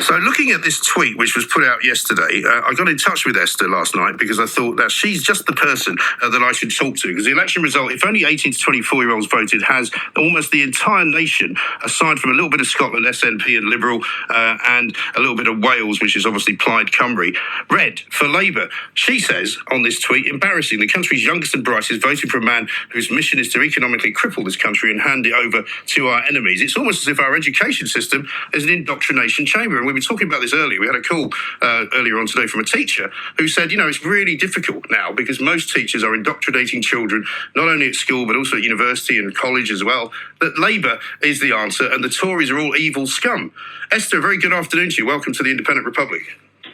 So looking at this tweet, which was put out yesterday, I got in touch with Esther last night because I thought that she's just the person that I should talk to, because the election result, if only 18 to 24-year-olds voted, has almost the entire nation, aside from a little bit of Scotland, SNP and Liberal, and a little bit of Wales, which is obviously Plaid Cymru, red for Labour. She says on this tweet, embarrassing, the country's youngest and brightest voted for a man whose mission is to economically cripple this country and hand it over to our enemies. It's almost as if our education system is an indoctrination chamber. And we were talking about this earlier. We had a call earlier on today from a teacher who said, it's really difficult now because most teachers are indoctrinating children, not only at school, but also at university and college as well, that Labour is the answer and the Tories are all evil scum. Esther, very good afternoon to you. Welcome to the Independent Republic.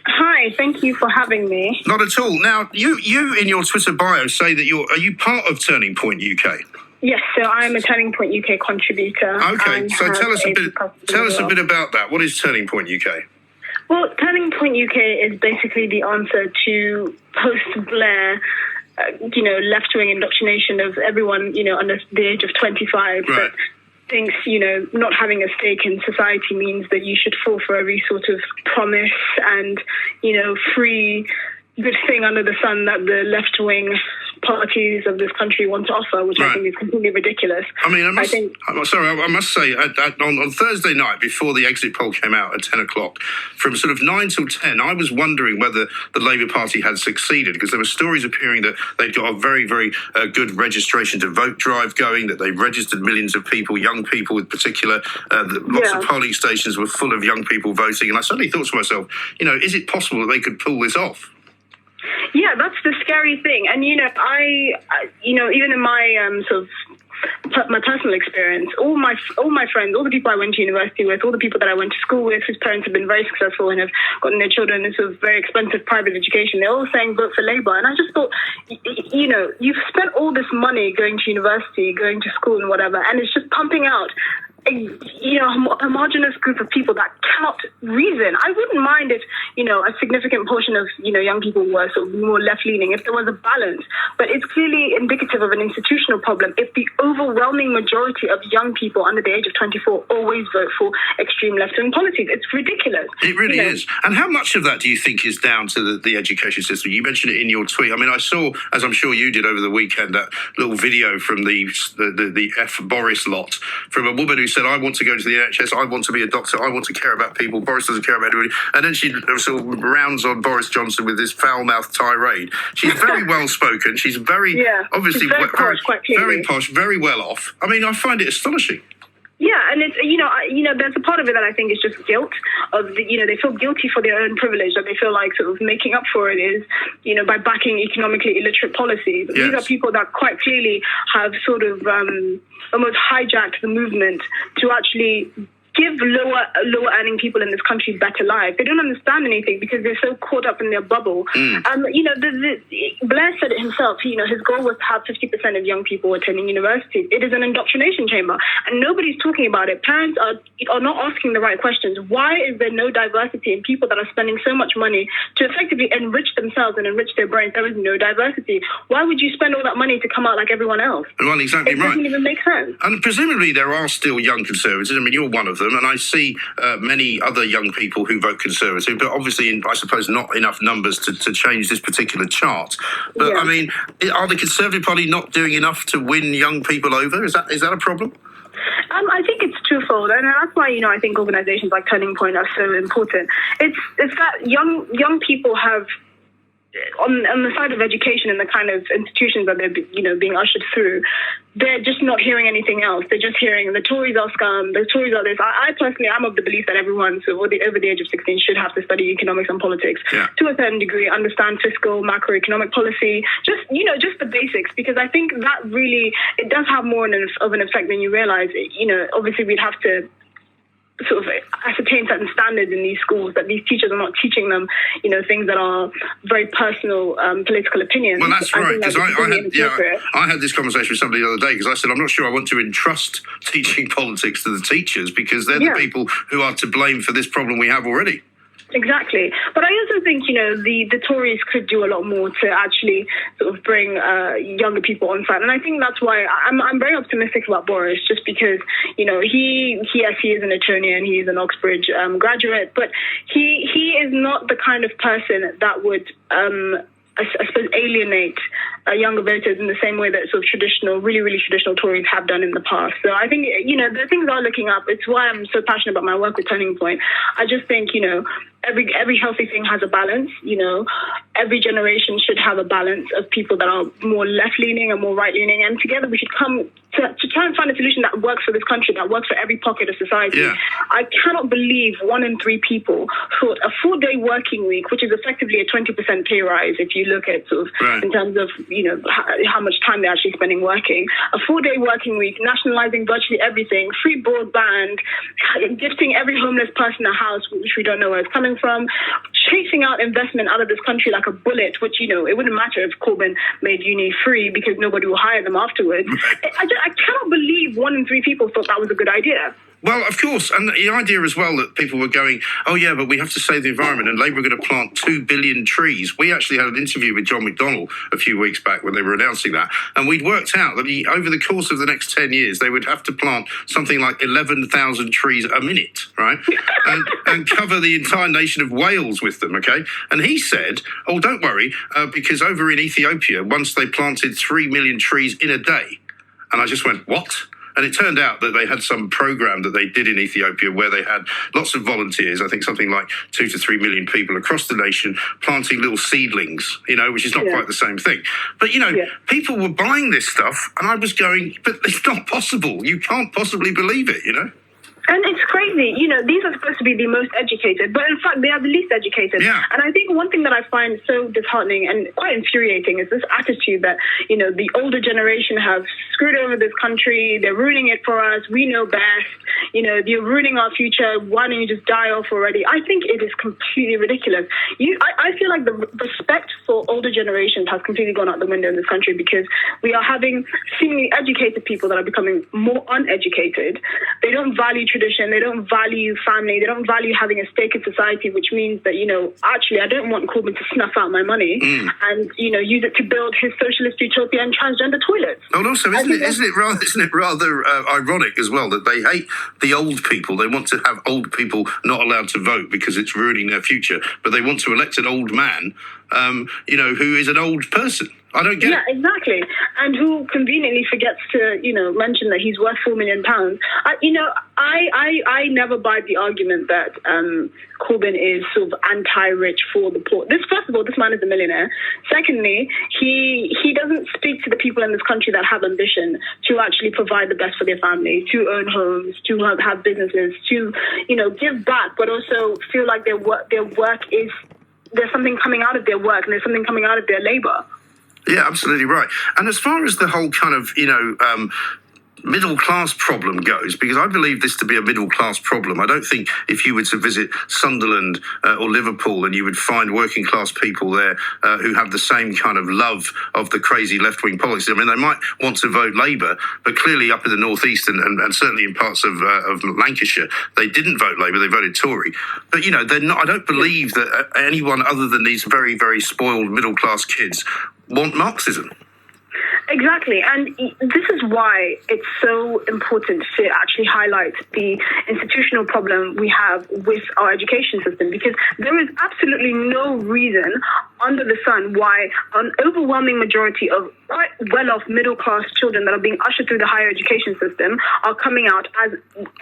Hi, thank you for having me. Not at all. Now, you in your Twitter bio say that are you part of Turning Point UK? Yes, so I'm a Turning Point UK contributor. Okay, so tell us a bit about that. What is Turning Point UK? Well, Turning Point UK is basically the answer to post-Blair, left-wing indoctrination of everyone, under the age of 25. Right. That thinks, not having a stake in society means that you should fall for every sort of promise and, free good thing under the sun that the left-wing parties of this country want to offer, which I think is completely ridiculous. I mean, I must say, on Thursday night, before the exit poll came out at 10 o'clock, from sort of 9 till 10, I was wondering whether the Labour Party had succeeded, because there were stories appearing that they'd got a very, very good registration to vote drive going, that they registered millions of people, young people in particular, lots of polling stations were full of young people voting, and I suddenly thought to myself, is it possible that they could pull this off? Yeah, that's the scary thing. And, I even in my my personal experience, all my friends, all the people I went to university with, all the people that I went to school with whose parents have been very successful and have gotten their children into very expensive private education, they're all saying vote for Labour. And I just thought, you've spent all this money going to university, going to school and whatever, and it's just pumping out a homogenous group of people that cannot reason. I wouldn't mind if, a significant portion of, young people were sort of more left-leaning, if there was a balance. But it's clearly indicative of an institutional problem if the overwhelming majority of young people under the age of 24 always vote for extreme left-wing policies. It's ridiculous. It really is. And how much of that do you think is down to the education system? You mentioned it in your tweet. I mean, I saw, as I'm sure you did over the weekend, that little video from the F. Boris lot, from a woman who said, I want to go to the NHS, I want to be a doctor, I want to care about people, Boris doesn't care about anybody. And then she sort of rounds on Boris Johnson with this foul-mouthed tirade. She's very well-spoken. She's very, obviously, she's very posh, very posh, very well off. I mean, I find it astonishing. Yeah, and it's, there's a part of it that I think is just guilt of, they feel guilty for their own privilege, that they feel like sort of making up for it is, by backing economically illiterate policies. Yes. These are people that quite clearly have sort of almost hijacked the movement to actually give lower earning people in this country better lives. They don't understand anything because they're so caught up in their bubble. Blair said it himself, his goal was to have 50% of young people attending universities. It is an indoctrination chamber and nobody's talking about it. Parents are not asking the right questions. Why is there no diversity in people that are spending so much money to effectively enrich themselves and enrich their brains? There is no diversity. Why would you spend all that money to come out like everyone else? Well, exactly right. It doesn't even make sense. And presumably there are still young conservatives. I mean, you're one of them. And I see many other young people who vote Conservative, but obviously, I suppose, not enough numbers to change this particular chart. But, I mean, are the Conservative Party not doing enough to win young people over? Is that a problem? I think it's twofold, and that's why, I think organisations like Turning Point are so important. It's that young people have, on the side of education and the kind of institutions that they're, being ushered through, they're just not hearing anything else. They're just hearing the Tories are scum, the Tories are this. I personally am of the belief that everyone over the age of 16 should have to study economics and politics to a certain degree, understand fiscal, macroeconomic policy, just the basics, because I think that really, it does have more of an effect than you realise. Obviously we'd have to sort of ascertain certain standards in these schools, that these teachers are not teaching them, things that are very personal political opinions. Well, that's right, because I had this conversation with somebody the other day, because I said, I'm not sure I want to entrust teaching politics to the teachers, because they're the people who are to blame for this problem we have already. Exactly. But I also think, the Tories could do a lot more to actually sort of bring younger people on side. And I think that's why I'm very optimistic about Boris, just because, he is an attorney and he is an Oxbridge graduate, but he is not the kind of person that would I suppose, alienate younger voters in the same way that sort of really, really traditional Tories have done in the past. So I think, the things are looking up. It's why I'm so passionate about my work with Turning Point. I just think, every healthy thing has a balance. Every generation should have a balance of people that are more left-leaning and more right-leaning, and together we should come to try and find a solution that works for this country, that works for every pocket of society. Yeah. I cannot believe 1 in 3 people thought a 4-day working week, which is effectively a 20% pay rise if you look at sort of in terms of, how much time they're actually spending working, a 4-day working week, nationalizing virtually everything, free broadband, gifting every homeless person a house, which we don't know where it's coming from, chasing out investment out of this country like a bullet, which, it wouldn't matter if Corbyn made uni free because nobody will hire them afterwards. I cannot believe 1 in 3 people thought that was a good idea. Well, of course, and the idea as well that people were going, oh yeah, but we have to save the environment, and Labour are going to plant 2 billion trees. We actually had an interview with John McDonnell a few weeks back when they were announcing that, and we'd worked out that over the course of the next 10 years, they would have to plant something like 11,000 trees a minute, right? and cover the entire nation of Wales with them, okay? And he said, oh, don't worry, because over in Ethiopia, once they planted 3 million trees in a day. And I just went, what? And it turned out that they had some program that they did in Ethiopia where they had lots of volunteers, I think something like 2 to 3 million people across the nation planting little seedlings, which is not quite the same thing. But, people were buying this stuff and I was going, but it's not possible. You can't possibly believe it, And it's crazy. These are supposed to be the most educated, but in fact, they are the least educated. Yeah. And I think one thing that I find so disheartening and quite infuriating is this attitude that, the older generation have screwed over this country. They're ruining it for us. We know best. You're ruining our future. Why don't you just die off already? I think it is completely ridiculous. I feel like the respect for older generations has completely gone out the window in this country because we are having seemingly educated people that are becoming more uneducated. They don't value tradition, they don't value family, they don't value having a stake in society, which means that, actually I don't want Corbyn to snuff out my money and, use it to build his socialist utopia and transgender toilets. And also, isn't it rather ironic as well that they hate the old people? They want to have old people not allowed to vote because it's ruining their future, but they want to elect an old man, who is an old person. I don't get it. Yeah, exactly. And who conveniently forgets to, mention that he's worth £4 million. I never buy the argument that Corbyn is sort of anti-rich for the poor. First of all, this man is a millionaire. Secondly, he doesn't speak to the people in this country that have ambition to actually provide the best for their family, to own homes, to have businesses, to, give back, but also feel like their work is, there's something coming out of their work and there's something coming out of their labour. Yeah, absolutely right. And as far as the whole kind of, middle class problem goes, because I believe this to be a middle class problem. I don't think if you were to visit Sunderland or Liverpool and you would find working class people there who have the same kind of love of the crazy left wing policies. I mean, they might want to vote Labour, but clearly up in the northeast and certainly in parts of Lancashire, they didn't vote Labour, they voted Tory. But they're not. I don't believe that anyone other than these very, very spoiled middle class kids want Marxism. Exactly, and this is why it's so important to actually highlight the institutional problem we have with our education system, because there is absolutely no reason under the sun why an overwhelming majority of quite well-off middle-class children that are being ushered through the higher education system are coming out as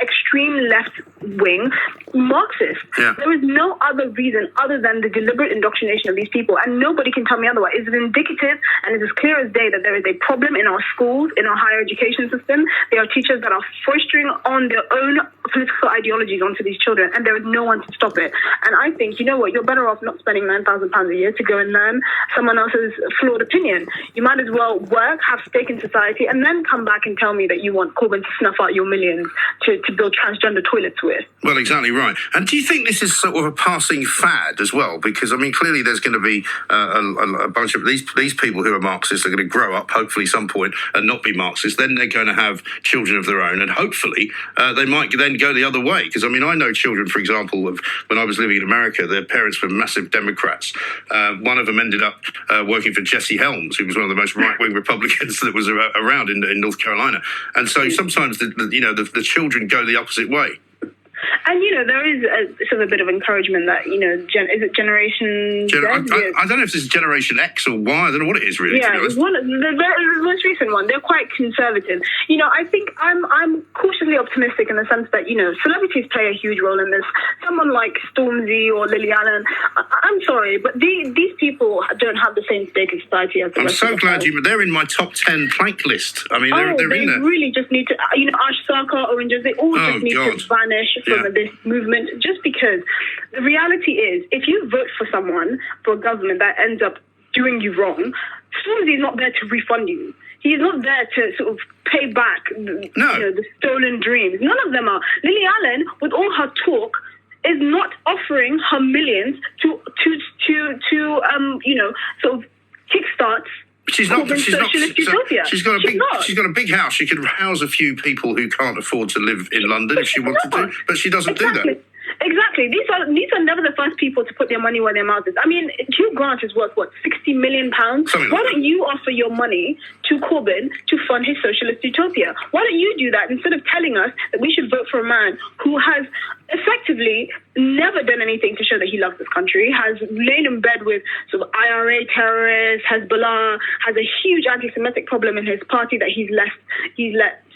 extreme left-wing Marxists. Yeah. There is no other reason other than the deliberate indoctrination of these people, and nobody can tell me otherwise. It's indicative and it's as clear as day that there is a problem in our schools, in our higher education system. There are teachers that are foisting on their own political ideologies onto these children, and there is no one to stop it. And I think, you're better off not spending £9,000 a year to go and learn someone else's flawed opinion. You might as well work, have stake in society, and then come back and tell me that you want Corbyn to snuff out your millions to build transgender toilets with. Well, exactly right. And do you think this is sort of a passing fad as well? Because, I mean, clearly there's going to be a bunch of these people who are Marxists are going to grow up, hopefully some point, and not be Marxists. Then they're going to have children of their own, and hopefully they might then go the other way. Because, I mean, I know children, for example, of when I was living in America, their parents were massive Democrats. One of them ended up working for Jesse Helms, who was one of the most right-wing Republicans that was around in North Carolina. And so sometimes, the children go the opposite way. And, there is sort of a bit of encouragement that, is it Generation Z? I don't know if this is Generation X or Y. I don't know what it is, really. Yeah, the most recent one. They're quite conservative. I think I'm cautiously optimistic in the sense that, celebrities play a huge role in this. Someone like Stormzy or Lily Allen, I'm sorry, but these people don't have the same stake in society as the I'm rest so of glad us. they're in my top 10 plank list. I mean, they're in there. They really just need to, Ash Sarkar, Oranges, they all just need to vanish from this movement, just because the reality is, if you vote for someone, for a government that ends up doing you wrong, Stormzy is not there to refund you. He's not there to sort of pay back the stolen dreams. None of them are. Lily Allen, with all her talk, is not offering her millions to sort of kickstarts. She's got a big house. She could house a few people who can't afford to live in London if she wanted to, but she doesn't do that. Exactly. These are never the first people to put their money where their mouth is. I mean, Hugh Grant is worth, £60 million? Why don't you offer your money to Corbyn to fund his socialist utopia? Why don't you do that instead of telling us that we should vote for a man who has effectively never done anything to show that he loves this country, has lain in bed with sort of IRA terrorists, Hezbollah, has a huge anti-Semitic problem in his party that he's let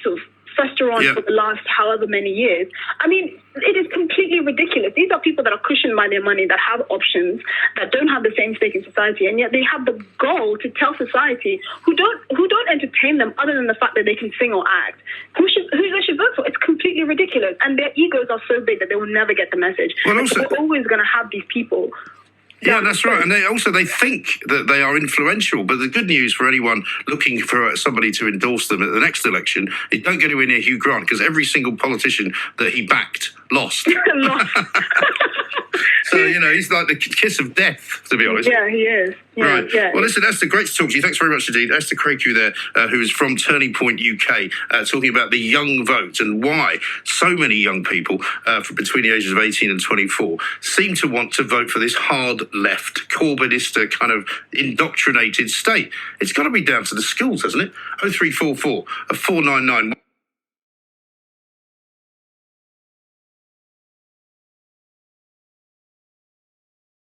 sort of fester on for the last however many years. I mean, it is completely ridiculous. These are people that are cushioned by their money, that have options, that don't have the same stake in society, and yet they have the goal to tell society who don't entertain them other than the fact that they can sing or act, who they should vote for. It's completely ridiculous, and their egos are so big that they will never get the message. Well, also, we're always going to have these people. Yeah, that's right. And they think that they are influential. But the good news for anyone looking for somebody to endorse them at the next election is don't get anywhere near Hugh Grant, because every single politician that he backed lost. So, he's like the kiss of death, to be honest. Yeah, he is. Yeah, right. Yeah. Well, listen, Esther, great to talk to you. Thanks very much indeed. Esther Krakue there, who is from Turning Point UK, talking about the young vote and why so many young people between the ages of 18 and 24 seem to want to vote for this hard left, Corbynist kind of indoctrinated state. It's got to be down to the schools, hasn't it? 0344 499